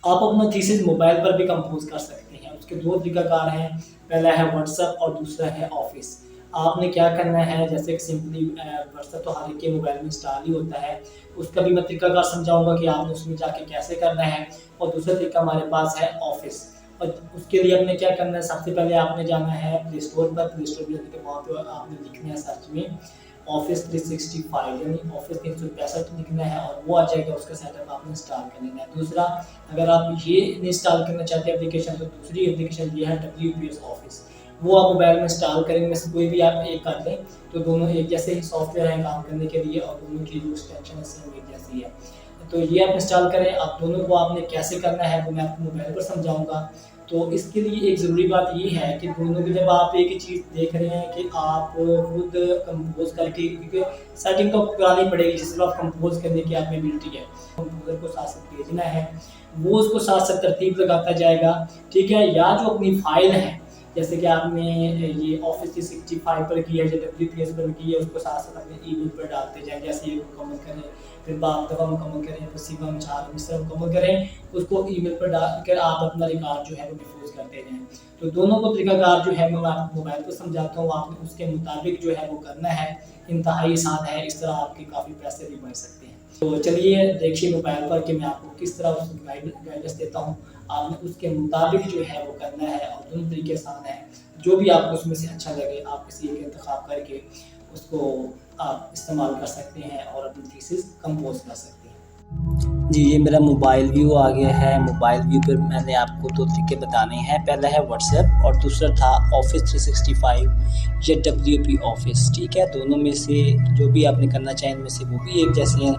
आप अपना thesis mobile पर भी कंपोज कर सकते हैं। उसके दो तरीकाकार हैं, पहला है व्हाट्सएप और दूसरा है ऑफिस। आपने क्या करना है, जैसे कि सिंपली व्हाट्सएप तो हर एक के मोबाइल में इंस्टॉल ही होता है, उसका भी मैं तरीकाकार समझाऊंगा कि आपने उसमें जाके कैसे करना है। और दूसरा तरीका हमारे पास है ऑफिस। और उसके लिए आपने क्या करना है, सबसे पहले आपने जाना है प्ले स्टोर पर। प्ले स्टोर पर के वहाँ पर आपने लिखना है सर्च में ऑफिस 365 यानी ऑफिस 365 लिखना है और वो आ जाएगा। उसका सेटअप आपने इंस्टॉल कर लेना है। दूसरा, अगर आप ये इंस्टॉल करना चाहते हैं एप्लीकेशन, तो दूसरी एप्लीकेशन ये है WPS ऑफिस। वो आप मोबाइल में इंस्टॉल करेंगे, में से कोई भी आप एक कर लें तो दोनों एक जैसे ही सॉफ्टवेयर हैं काम करने के लिए, और दोनों की जो एक्सटेंशन है सेम एक जैसी है। तो ये आप इंस्टॉल करें। आप दोनों को आपने कैसे करना है वो मैं आपको मोबाइल पर समझाऊंगा। तो इसके लिए एक ज़रूरी बात ये है कि दोनों की जब आप एक ही चीज़ देख रहे हैं कि आप खुद कंपोज करके, क्योंकि सेटिंग तो करानी पड़ेगी जिस तरह आप कंपोज करने की आप में एबिलिटी है, कंपोजर को साथ साथ भेजना है, वो उसको साथ साथ तरतीब लगाता जाएगा। ठीक है, या जो अपनी फाइल है, जैसे कि आपने ये ऑफिस 365 पर की है या WPS पर की है, उसको साथ साथ अपने ईमेल पर डालते जाएं। जैसे ये मुकम्मल करें, फिर बाप दफ़ा मुकम्मल करें, फिर सीमा चार मिसरा मुकम्मल करें, उसको ईमेल पर डालकर आप अपना रिकॉर्ड जो है वो डिफोज करते रहें। तो दोनों को तरीकाकार जो है मैं आपको मोबाइल पर समझाता हूँ, आपने उसके मुताबिक जो है वो करना है। इंतहाई आसान है, इस तरह आपके काफ़ी पैसे भी बच सकते हैं। तो चलिए देखिए मोबाइल पर कि मैं आपको किस तरह उसकी गाइडेंस देता हूँ। आपने उसके मुताबिक जो है वो करना है, और दोनों तरीके आसान है। जो भी आपको उसमें से अच्छा लगे आप किसी एक इंतखाब करके उसको आप इस्तेमाल कर सकते हैं और अपनी थीसिस कंपोज कर सकते हैं। जी, ये मेरा मोबाइल व्यू आ गया है। मोबाइल व्यू पर मैंने आपको दो तरीके बताने हैं, पहला है व्हाट्सएप और दूसरा था ऑफिस 365 या WP ऑफिस। ठीक है, दोनों में से जो भी आपने करना चाहें इनमें से वो भी एक जैसे हैं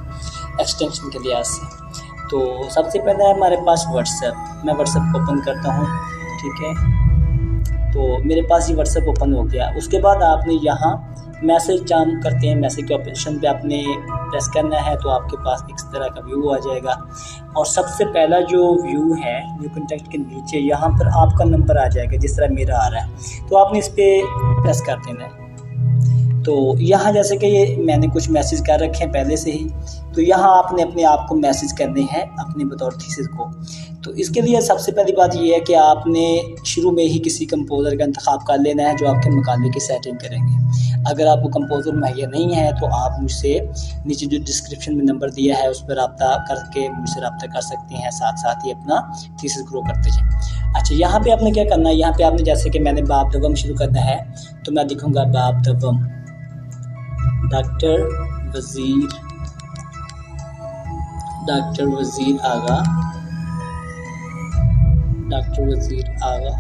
एक्सटेंशन के लिहाज से। तो सबसे पहले है हमारे पास व्हाट्सएप। मैं व्हाट्सएप को ओपन करता हूँ। ठीक है, तो मेरे पास ये व्हाट्सएप ओपन हो गया। उसके बाद आपने यहाँ मैसेज जाम करते हैं, मैसेज के ऑप्शन पे आपने प्रेस करना है तो आपके पास इस तरह का व्यू आ जाएगा। और सबसे पहला जो व्यू है, न्यू कॉन्टैक्ट के नीचे यहाँ पर आपका नंबर आ जाएगा जिस तरह मेरा आ रहा है, तो आपने इस पर प्रेस कर देना है। तो यहाँ जैसे कि ये मैंने कुछ मैसेज कर रखे हैं पहले से ही, तो यहाँ आपने अपने आप को मैसेज करने हैं अपने बतौर थीसिस को। तो इसके लिए सबसे पहली बात ये है कि आपने शुरू में ही किसी कंपोज़र का इंतखाब कर लेना है जो आपके मकाले की सेटिंग करेंगे। अगर आपको कंपोज़र मुहैया नहीं है तो आप मुझसे नीचे जो डिस्क्रिप्शन में नंबर दिया है उस पर रब्ता करके मुझसे रब्ता कर सकते हैं, साथ साथ ही अपना थीसिस ग्रो करते जाएँ। अच्छा, यहाँ पे आपने क्या करना है, यहाँ पे आपने जैसे कि मैंने बाब दवम शुरू करना है तो मैं लिखूँगा बाब दवम डॉक्टर वज़ीर आगा, डॉक्टर वज़ीर आगा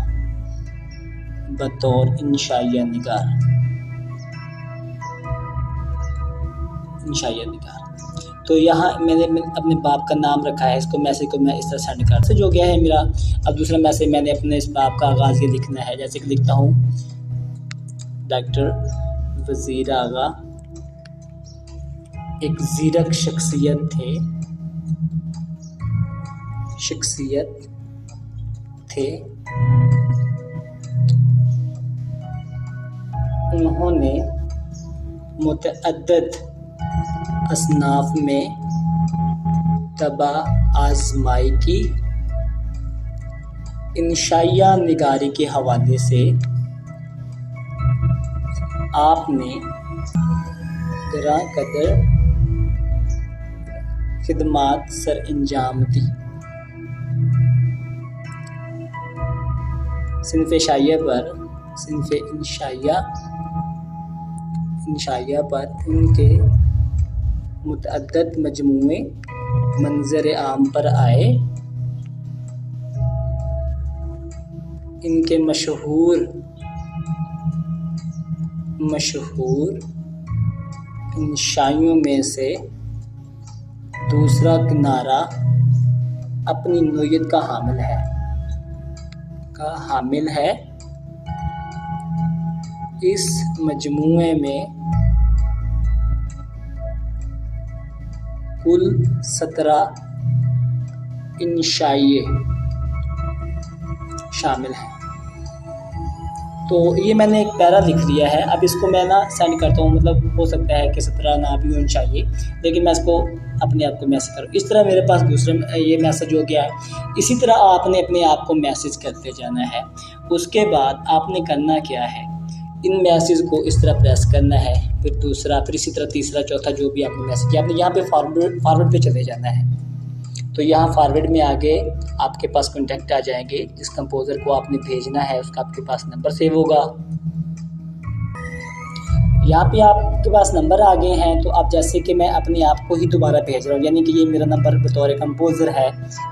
बतौर इंशाइया निगार। तो यहाँ मैंने अपने बाप का नाम रखा है, इसको मैसेज को मैं इस तरह सेंड कर से जो गया है मेरा। अब दूसरा मैसेज मैंने अपने इस बाप का आगाज़ ये लिखना है, जैसे कि लिखता हूँ डॉक्टर वज़ीर आगा एक ज़ीरक शख्सियत थे। उन्होंने मुतअद्दिद असनाफ में तबा आज़माई की। इंशाइया निगारी के हवाले से आपने गरा कदर खिदमात सर अंजाम दी। सिन्फ़ इंशाइया पर इनके मुतअद्दिद मजमूए मंज़र आम पर आए। इनके मशहूर इंशाइयों में से दूसरा किनारा अपनी नोयत का हामिल है। इस मजमूए में कुल 17 इंशाइये शामिल हैं। तो ये मैंने एक पैरा लिख लिया है। अब इसको मैं ना सेंड करता हूँ, मतलब हो सकता है कि 17 ना भी होनी चाहिए, लेकिन मैं इसको अपने आप को मैसेज करूँ। इस तरह मेरे पास दूसरा ये मैसेज हो गया है। इसी तरह आपने अपने आप को मैसेज करते जाना है। उसके बाद आपने करना क्या है, इन मैसेज को इस तरह प्रेस करना है, फिर दूसरा, फिर इसी तरह तीसरा, चौथा, जो भी आपने मैसेज किया, आपने यहाँ पे फॉरवर्ड पे चले जाना है। तो यहाँ फॉरवर्ड में आगे आपके पास कॉन्टैक्ट आ जाएंगे। जिस कंपोज़र को आपने भेजना है उसका आपके पास नंबर सेव होगा। यहाँ पे आपके पास नंबर आ गए हैं। तो अब जैसे कि मैं अपने आप को ही दोबारा भेज रहा हूँ, यानी कि ये मेरा नंबर बतौर कंपोज़र है,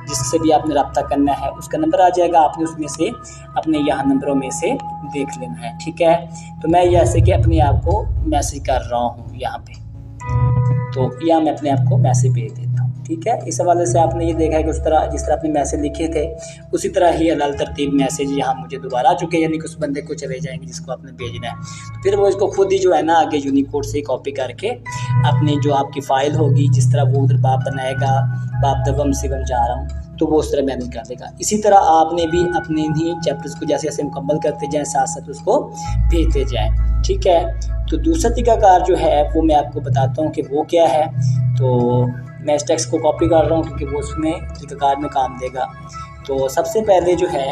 जिससे भी आपने रब्ता करना है उसका नंबर आ जाएगा। आपने उसमें से अपने यहाँ नंबरों में से देख लेना है, ठीक है। तो मैं जैसे कि अपने आप को मैसेज कर रहा हूँ यहाँ पे, तो यहाँ मैं अपने आप को मैसेज भेज देता हूँ, ठीक है। इस हवाले से आपने ये देखा है कि उस तरह जिस तरह आपने मैसेज लिखे थे उसी तरह ही अलग तरतीब मैसेज यहाँ मुझे दोबारा आ चुके हैं, यानी कि उस बंदे को चले जाएंगे जिसको आपने भेजना है। तो फिर वो इसको खुद ही जो है ना आगे यूनिकोड से कॉपी करके अपनी जो आपकी फ़ाइल होगी, जिस तरह वो उधर बाप बनाएगा, बाप दवम सिवम जा रहा हूँ, तो वो उस तरह मैनेज कर देगा। इसी तरह आपने भी अपने ही चैप्टर्स को जैसे जैसे मुकम्मल करते जाएँ, साथ साथ उसको भेजते जाएँ, ठीक है। तो दूसरा तरीकाकार जो है वो मैं आपको बताता हूँ कि वो क्या है। तो मैं इस टेक्स्ट को कॉपी कर रहा हूँ क्योंकि वो उसमें तरीकाकार में काम देगा। तो सबसे पहले जो है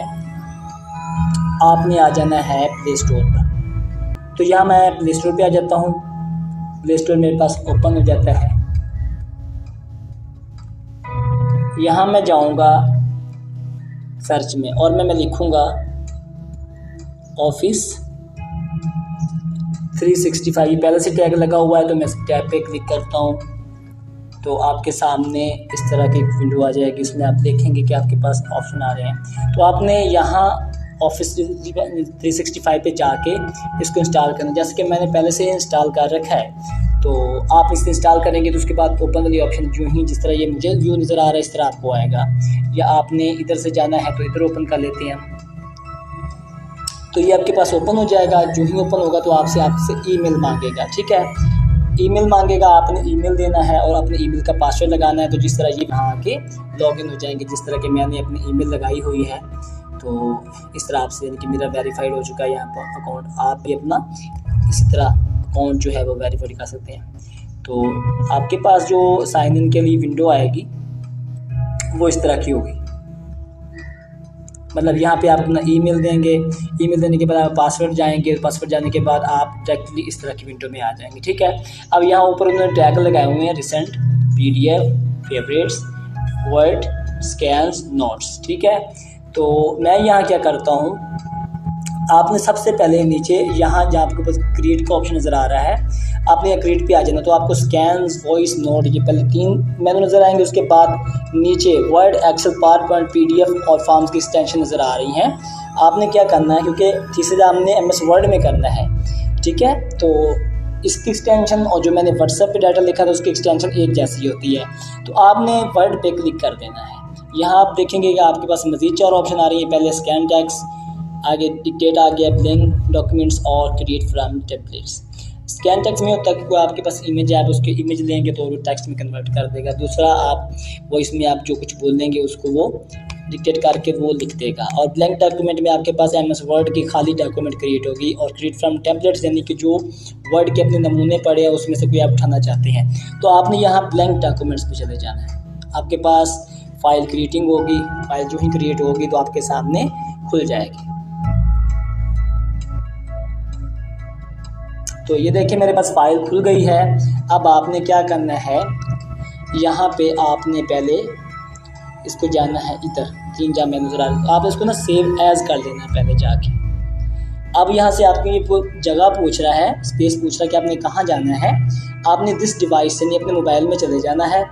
आपने आ जाना है प्ले स्टोर पर। तो यहाँ मैं प्ले स्टोर पे आ जाता हूँ। प्ले स्टोर मेरे पास ओपन हो जाता है। यहाँ मैं जाऊँगा सर्च में और मैं लिखूँगा ऑफिस 365। पहले से टैग लगा हुआ है तो मैं इस टैग पे क्लिक करता हूँ। तो आपके सामने इस तरह की विंडो आ जाएगी। इसमें आप देखेंगे कि आपके पास ऑप्शन आ रहे हैं। तो आपने यहाँ ऑफिस 365 पे जाके इसको इंस्टॉल करना। जैसे कि मैंने पहले से इंस्टॉल कर रखा है, तो आप इसे इंस्टॉल करेंगे तो उसके बाद ओपन वाली ऑप्शन जो ही जिस तरह ये मुझे व्यू नज़र आ रहा है इस तरह आपको आएगा। या आपने इधर से जाना है तो इधर ओपन कर लेते हैं। तो ये आपके पास ओपन हो जाएगा। जो ही ओपन होगा तो आपसे ईमेल मांगेगा, ठीक है। ईमेल मांगेगा, आपने ईमेल देना है और अपने ईमेल का पासवर्ड लगाना है। तो जिस तरह ये यहाँ आके लॉगिन हो जाएंगे, जिस तरह के मैंने अपनी ईमेल लगाई हुई है, तो इस तरह आपसे यानी कि मेरा वेरीफाइड हो चुका है यहाँ पर अकाउंट। आप भी अपना इसी तरह अकाउंट जो है वो वेरीफाइड कर सकते हैं। तो आपके पास जो साइन इन के लिए विंडो आएगी वो इस तरह की होगी। मतलब यहाँ पे आप अपना ईमेल देंगे, ईमेल देने के बाद आप पासवर्ड जाएंगे, पासवर्ड जाने के बाद आप डायरेक्टली इस तरह की विंडो में आ जाएंगे, ठीक है। अब यहाँ ऊपर उन्होंने टैग लगाए हुए हैं, recent, PDF, favourites, word, scans, notes, ठीक है। तो मैं यहाँ क्या करता हूँ, आपने सबसे पहले नीचे यहाँ जहाँ आपके पास क्रिएट का ऑप्शन नज़र आ रहा है, आपने यहाँ क्रिएट पे आ जाना। तो आपको स्कैन्स, वॉइस नोट, ये पहले 3 मेनू नज़र आएंगे। उसके बाद नीचे वर्ड, एक्सेल, पावरपॉइंट, PDF और फॉर्म्स की एक्सटेंशन नज़र आ रही हैं। आपने क्या करना है, क्योंकि तीसरे हमने MS वर्ड में करना है, ठीक है। तो इसकी एक्सटेंशन और जो मैंने व्हाट्सएप पे डाटा लिखा था उसकी एक्सटेंशन एक जैसी होती है। तो आपने वर्ड पे क्लिक कर देना है। यहाँ आप देखेंगे कि आपके पास मज़ीद 4 ऑप्शन आ रही है। पहले स्कैन टेक्स्ट, आगे डिक्टेट आ गया, ब्लैंक डॉक्यूमेंट्स और create from templates. Scan text में होता है कि कोई आपके पास इमेज है, आप उसके इमेज लेंगे तो वो टेक्स्ट में कन्वर्ट कर देगा। दूसरा आप वॉइस में आप जो कुछ बोलेंगे उसको वो डिक्टेट करके वो लिख देगा। और ब्लैंक डॉक्यूमेंट में आपके पास MS वर्ड की खाली डॉक्यूमेंट क्रिएट होगी। और क्रिएट फ्रॉम टेम्पलेट्स यानी कि जो वर्ड के अपने नमूने पड़े हैं उसमें से कोई आप उठाना चाहते हैं, तो आपने यहाँ ब्लैंक डॉक्यूमेंट्स पे चले जाना है। आपके पास फाइल क्रिएटिंग होगी, फाइल जो ही क्रिएट होगी तो आपके सामने खुल जाएगी। तो ये देखिए मेरे पास फाइल खुल गई है। अब आपने क्या करना है, यहाँ पे आपने पहले इसको जाना है, इधर 3 जहाँ में नजर आ रही है, आप इसको ना सेव एज कर लेना है पहले जाके। अब यहाँ से आपको ये जगह पूछ रहा है, स्पेस पूछ रहा है कि आपने कहाँ जाना है। आपने दिस डिवाइस से नहीं अपने मोबाइल में चले जाना है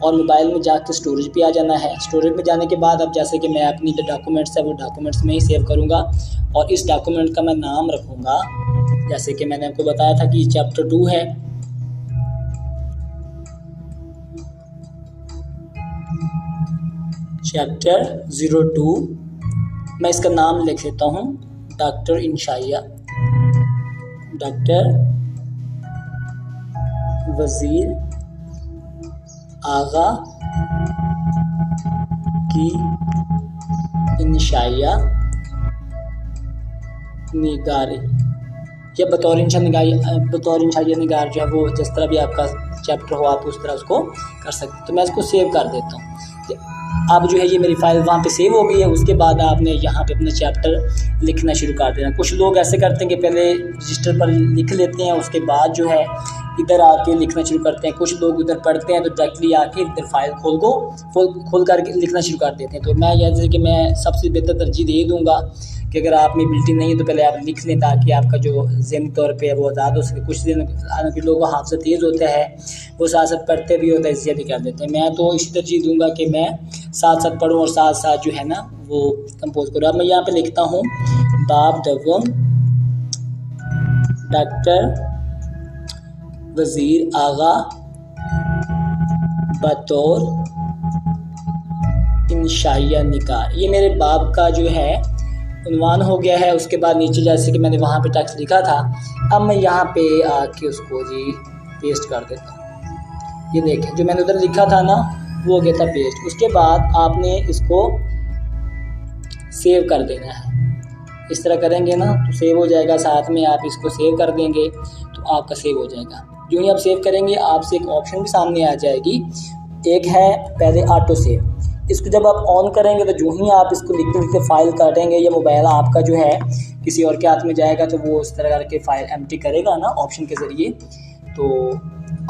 और मोबाइल में जाके स्टोरेज पे आ जाना है। स्टोरेज में जाने के बाद अब जैसे कि मैं अपनी जो डॉक्यूमेंट्स है वो डॉक्यूमेंट्स में ही सेव करूँगा और इस डॉक्यूमेंट का मैं नाम रखूँगा, जैसे कि मैंने आपको बताया था कि चैप्टर 2 है। चैप्टर 02, मैं इसका नाम लिख लेता हूँ डॉक्टर इंशाइया, डॉक्टर वजीर आगा की इंशाइया निगारी या बतौर इंशा निगार जो है वो जिस तरह भी आपका चैप्टर हो आप उस तरह उसको कर सकते हैं। तो मैं इसको सेव कर देता हूँ। अब जो है ये मेरी फ़ाइल वहाँ पे सेव हो गई है। उसके बाद आपने यहाँ पे अपना चैप्टर लिखना शुरू कर देना। कुछ लोग ऐसे करते हैं कि पहले रजिस्टर पर लिख लेते हैं, उसके बाद जो है इधर आके लिखना शुरू करते हैं। कुछ लोग उधर पढ़ते हैं तो डायरेक्टली आके इधर फाइल खोल कर लिखना शुरू कर देते हैं। तो मैं जैसे कि मैं सबसे बेहतर तरजीह दे दूँगा कि अगर आप में एबिलिटी नहीं है तो पहले आप लिख लें ताकि आपका जो ज़हनी तौर पे है वो आज़ाद हो सके। कुछ दिन हालांकि लोगों को हाफ़िज़ा तेज़ होता है, वो साथ साथ पढ़ते भी होता है, इसलिए भी कर देते हैं। मैं तो इसी तरजीह दूँगा कि मैं साथ साथ पढूँ और साथ साथ जो है ना वो कंपोज करूँ। अब मैं यहाँ पे लिखता हूँ बाब दवम डॉक्टर वज़ीर आगा बतौर इंशाइया निगार। ये मेरे बाब का जो है उन्वान हो गया है। उसके बाद नीचे जैसे कि मैंने वहाँ पे टेक्स्ट लिखा था, अब मैं यहाँ पे आके उसको जी पेस्ट कर देता हूँ। ये देखें जो मैंने उधर लिखा था ना वो हो गया था पेस्ट। उसके बाद आपने इसको सेव कर देना है। इस तरह करेंगे ना तो सेव हो जाएगा। साथ में आप इसको सेव कर देंगे तो आपका सेव हो जाएगा। जो ही आप सेव करेंगे आपसे एक ऑप्शन भी सामने आ जाएगी। एक है पहले ऑटो सेव, इसको जब आप ऑन करेंगे तो जो ही आप इसको लिखते लिखते फाइल काटेंगे या मोबाइल आपका जो है किसी और के हाथ में जाएगा तो वो इस तरह करके फ़ाइल एम्प्टी करेगा ना ऑप्शन के ज़रिए, तो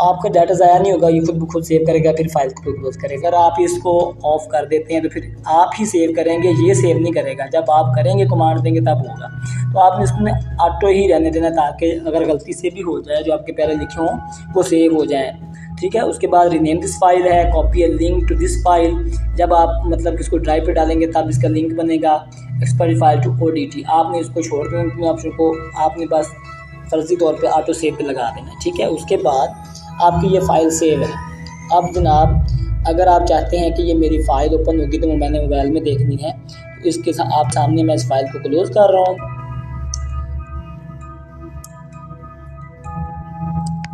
आपका डाटा ज़ाया नहीं होगा। ये खुद ब खुद सेव करेगा, फिर फाइल को क्लोज करेगा। अगर आप इसको ऑफ़ कर देते हैं तो फिर आप ही सेव करेंगे, ये सेव नहीं करेगा। जब आप करेंगे कमांड देंगे तब होगा। तो आपने इसमें ऑटो ही रहने देना ताकि अगर गलती से भी हो जाए जो आपके पहले लिखे हों वो सेव हो जाए, ठीक है। उसके बाद रीनेम दिस फाइल है, copy a link to this file. जब आप मतलब इसको ड्राइव पे डालेंगे तब इसका लिंक बनेगा। एक्सपर्ट फाइल टू ODT, आपने इसको छोड़ देना ऑप्शन को, आपने बस फर्जी तौर पे ऑटो सेव पे लगा देना, ठीक है। उसके बाद आपकी ये फ़ाइल सेव है। अब जनाब अगर आप चाहते हैं कि ये मेरी फ़ाइल ओपन होगी तो मैंने मोबाइल में देखनी है, तो इसके आप सामने मैं इस फाइल को क्लोज़ कर रहा हूँ।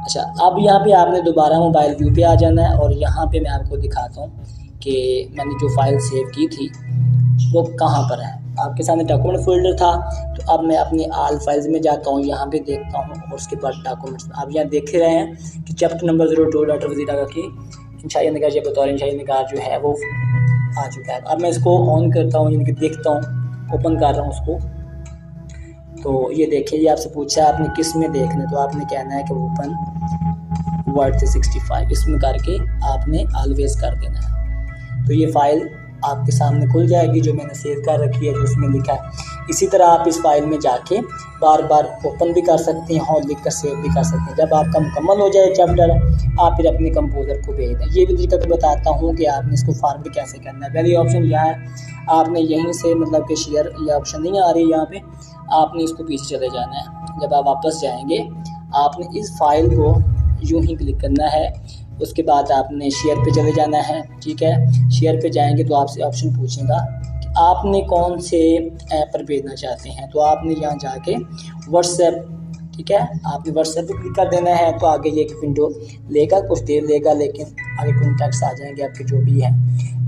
अच्छा, अब यहाँ पे आपने दोबारा मोबाइल व्यू पे आ जाना है और यहाँ पे मैं आपको दिखाता हूँ कि मैंने जो फ़ाइल सेव की थी वो कहाँ पर है। आपके सामने डॉक्यूमेंट फोल्डर था, तो अब मैं अपनी आल फाइल्स में जाता हूँ, यहाँ पे देखता हूँ और उसके बाद डॉक्यूमेंट्स। आप यहाँ देख रहे हैं कि चैप्टर नंबर 02 डॉक्टर वज़ीर आगा की इंशाइया निगार या बतौर इंशाइया निगार जो है वो आ चुका है। अब मैं इसको ऑन करता हूँ, यानी कि देखता हूँ, ओपन कर रहा हूँ उसको। तो ये देखिए, ये आपसे पूछा है आपने किस में देखना है, तो आपने कहना है कि ओपन वर्ड 365 इसमें करके आपने ऑलवेज कर देना है। तो ये फ़ाइल आपके सामने खुल जाएगी जो मैंने सेव कर रखी है, जो उसमें लिखा है। इसी तरह आप इस फाइल में जाके बार बार ओपन भी कर सकते हैं और लिख कर सेव भी कर सकते हैं। जब आपका मुकम्मल हो जाए चैप्टर, आप फिर अपने कंपोज़र को भेज दें। ये भी तरीका बताता हूँ कि आपने इसको फॉरवर्ड कैसे करना है। पहले ऑप्शन यह है, आपने यहीं से मतलब कि शेयर ये ऑप्शन नहीं आ रही यहाँ पे, आपने इसको पीछे चले जाना है। जब आप वापस जाएंगे आपने इस फाइल को यूँ ही क्लिक करना है। उसके बाद आपने शेयर पे चले जाना है, ठीक है। शेयर पे जाएंगे तो आपसे ऑप्शन पूछेगा कि आपने कौन से ऐप पर भेजना चाहते हैं, तो आपने यहाँ जाके व्हाट्सएप, ठीक है, आपने व्हाट्सएप पे क्लिक कर देना है। तो आगे ये एक विंडो लेगा, कुछ देर लेगा, लेकिन आगे कॉन्टैक्ट्स आ जाएंगे आपके जो भी हैं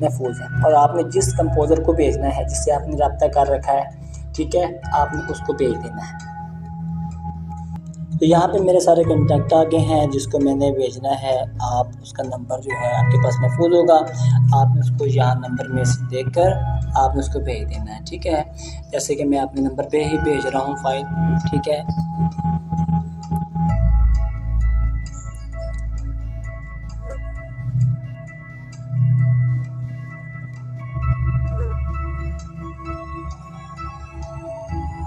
महफूज हैं। और आपने जिस कंपोज़र को भेजना है, जिससे आपने रब्ता कर रखा है, ठीक है, आपने उसको भेज देना है। तो यहाँ पे मेरे सारे कॉन्टैक्ट आ गए हैं जिसको मैंने भेजना है। आप उसका नंबर जो है आपके पास महफूज होगा, आपने उसको यहाँ नंबर में से देखकर आपने उसको भेज देना है, ठीक है। जैसे कि मैं अपने नंबर पे ही भेज रहा हूँ फाइल, ठीक है।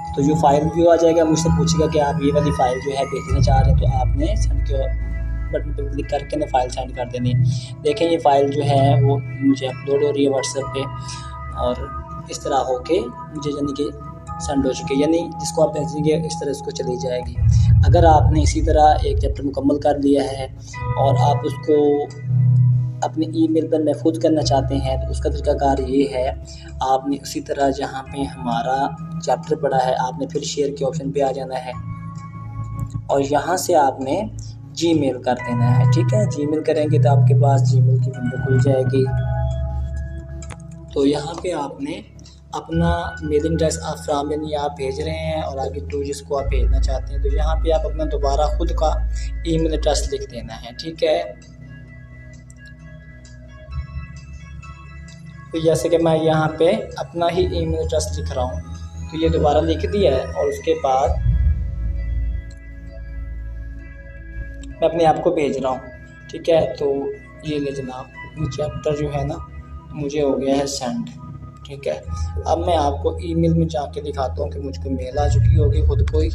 तो जो फाइल व्यू आ जाएगा, मुझसे पूछेगा कि आप ये वाली फ़ाइल जो है भेजना चाह रहे हैं, तो आपने सेंड के बटन पर क्लिक करके ना फ़ाइल सेंड कर देनी है। देखें ये फ़ाइल जो है वो मुझे अपलोड हो रही है व्हाट्सएप पे और इस तरह होके मुझे यानी कि सेंड हो चुकी है, यानी जिसको आप भेजेंगे इस तरह इसको चली जाएगी। अगर आपने इसी तरह एक चैप्टर मुकम्मल कर लिया है और आप उसको अपने ईमेल पर महफूज करना चाहते हैं, तो उसका तरीकाकार ये है, आपने उसी तरह जहाँ पे हमारा चैप्टर पड़ा है आपने फिर शेयर के ऑप्शन पे आ जाना है और यहाँ से आपने जीमेल कर देना है, ठीक है। जीमेल करेंगे तो आपके पास जीमेल की विंडो खुल जाएगी। तो यहाँ पे आपने अपना मेलिंग एड्रेस आप फ्रॉम यानी आप भेज रहे हैं और आगे टू जिसको आप भेजना चाहते हैं, तो यहाँ पे आप अपना दोबारा ख़ुद का ईमेल एड्रेस लिख देना है। ठीक है, तो जैसे कि मैं यहाँ पे अपना ही ईमेल एड्रेस लिख रहा हूँ, तो ये दोबारा लिख दिया है और उसके बाद मैं अपने आप को भेज रहा हूँ। ठीक है, तो ये ले जनाब, ये चैप्टर जो है ना मुझे हो गया है सेंड। ठीक है, अब मैं आपको ईमेल में जाके दिखाता हूँ कि मुझको मेल आ चुकी होगी खुद को ही।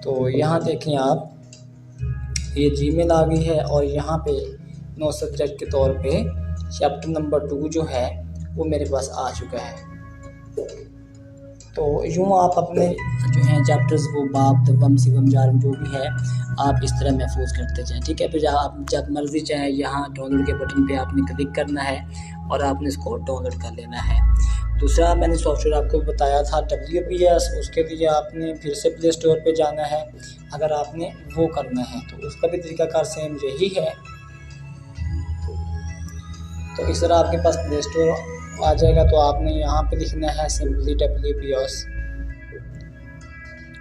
तो यहाँ देखें आप, ये जीमेल आ गई है और यहाँ पे नो सब्जेक्ट के तौर पे चैप्टर नंबर 2 जो है वो मेरे पास आ चुका है। तो यूँ आप अपने जो हैं चैप्टर्स वो बाप दवम सिवम जारम जो भी है आप इस तरह महफूज करते जाएँ। ठीक है, फिर जहाँ आप जब मर्ज़ी चाहें यहाँ डाउनलोड के बटन पे आपने क्लिक करना है और आपने इसको डाउनलोड कर लेना है। दूसरा मैंने सॉफ्टवेयर आपको बताया था WPS, उसके लिए आपने फिर से प्ले स्टोर पे जाना है अगर आपने वो करना है, तो उसका भी तरीकाकार सेम यही है। तो इस तरह आपके पास प्ले स्टोर आ जाएगा, तो आपने यहाँ पे लिखना है सिंपली WPS।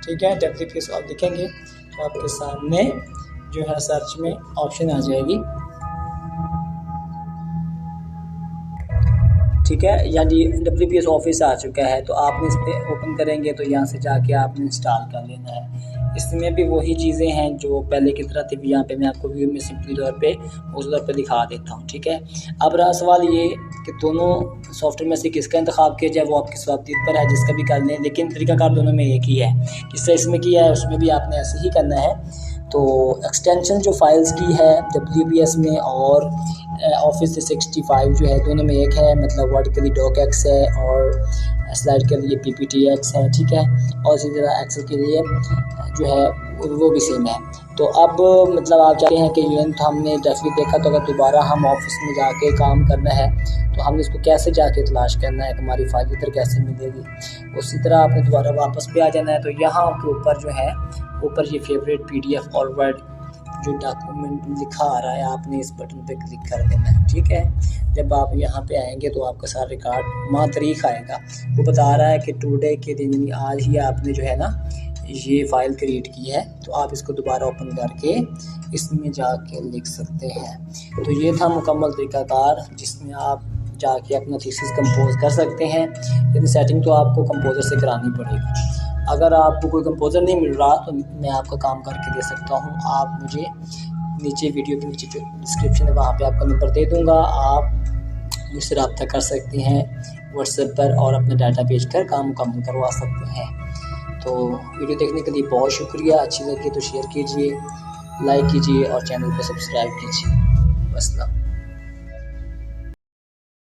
ठीक है, WPS आप लिखेंगे तो आपके सामने जो है सर्च में ऑप्शन आ जाएगी। ठीक है, यानी WPS ऑफिस आ चुका है, तो आपने इस पर ओपन करेंगे तो यहाँ से जाके आपने इंस्टॉल कर लेना है। इसमें भी वही चीज़ें हैं जो पहले की तरह थी, यहाँ पे मैं आपको व्यू में सिंपली तौर पे उस तौर पे दिखा देता हूँ। ठीक है, अब रहा सवाल ये कि दोनों सॉफ्टवेयर में से किसका इंतखाब किया जाए, वो आपकी स्वाबदीद पर है, जिसका भी कर लें, लेकिन तरीकाकार दोनों में एक ही है। जिससे इसमें किया है उसमें भी आपने ऐसे ही करना है। तो एक्सटेंशन जो फाइल्स की है WPS में और ऑफिस 365 जो है दोनों में एक है, मतलब वर्ड के लिए docx है और स्लाइड के लिए PPTX है। ठीक है, और इसी तरह एक्सेल के लिए जो है वो भी सेम है। तो अब मतलब आप चाहते हैं कि यूएन तो हमने डेफिनेटली देखा, तो अगर दोबारा हम ऑफिस में जाके काम करना है तो हमने इसको कैसे जाके तलाश करना है, हमारी फाइल इधर कैसे मिलेगी। उसी तरह आपने दोबारा वापस पे आ जाना है, तो यहाँ के ऊपर जो है ऊपर ये फेवरेट PDF और वर्ड जो डॉक्यूमेंट लिखा आ रहा है आपने इस बटन पे क्लिक कर देना है। ठीक है, जब आप यहाँ पे आएंगे तो आपका सारा रिकॉर्ड माह तारीख आएगा, वो बता रहा है कि टुडे के दिन आज ही आपने जो है ना ये फ़ाइल क्रिएट की है, तो आप इसको दोबारा ओपन करके इसमें जाके लिख सकते हैं। तो ये था मुकम्मल तरीकाकार जिसमें आप जाके अपना थीसिस कंपोज कर सकते हैं। यदि सेटिंग तो आपको कंपोज़र से करानी पड़ेगी। अगर आपको कोई कंपोज़र नहीं मिल रहा तो मैं आपका काम करके दे सकता हूँ। आप मुझे नीचे वीडियो के नीचे जो डिस्क्रिप्शन है वहाँ पे आपका नंबर दे दूँगा, आप मुझसे रब्ता कर सकते हैं व्हाट्सएप पर और अपना डाटा भेज कर काम मुकम्मल करवा सकते हैं। तो वीडियो देखने के लिए बहुत शुक्रिया। अच्छी लगी तो शेयर कीजिए, लाइक कीजिए और चैनल को सब्सक्राइब कीजिए। बस।